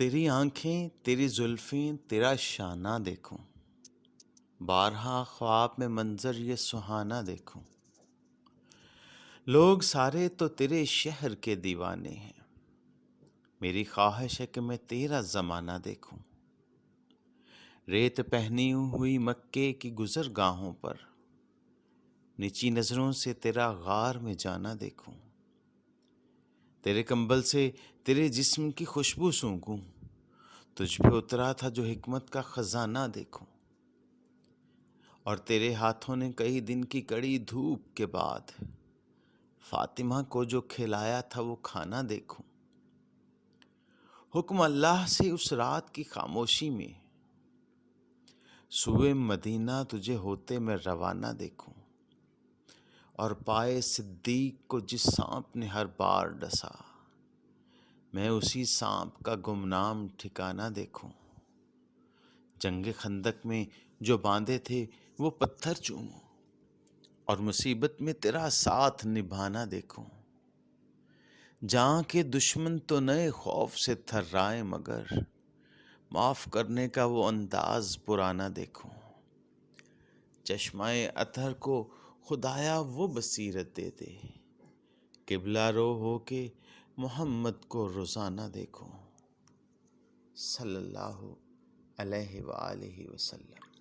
تیری آنکھیں، تیری زلفیں، تیرا شانہ دیکھوں، بارہا خواب میں منظر یہ سہانا دیکھوں۔ لوگ سارے تو تیرے شہر کے دیوانے ہیں، میری خواہش ہے کہ میں تیرا زمانہ دیکھوں۔ ریت پہنی ہوئی مکے کی گزر گاہوں پر، نیچی نظروں سے تیرا غار میں جانا دیکھوں۔ تیرے کمبل سے تیرے جسم کی خوشبو سونگھوں، تجھ پہ اترا تھا جو حکمت کا خزانہ دیکھوں۔ اور تیرے ہاتھوں نے کئی دن کی کڑی دھوپ کے بعد فاطمہ کو جو کھلایا تھا وہ کھانا دیکھوں۔ حکم اللہ سے اس رات کی خاموشی میں سوئے مدینہ تجھے ہوتے میں روانہ دیکھوں۔ اور پائے صدیق کو جس سانپ نے ہر بار ڈسا، میں اسی سانپ کا گمنام ٹھکانہ دیکھوں۔ جنگ خندق میں جو باندھے تھے وہ پتھر چوموں، اور مصیبت میں تیرا ساتھ نبھانا دیکھوں۔ جہاں کے دشمن تو نئے خوف سے تھرائے، مگر معاف کرنے کا وہ انداز پرانا دیکھوں۔ چشمہ اطہر کو خدایا وہ بصیرت دے دے، قبلہ رو ہو کے محمد کو روزانہ دیکھوں۔ صلی اللہ علیہ وآلہ وسلم۔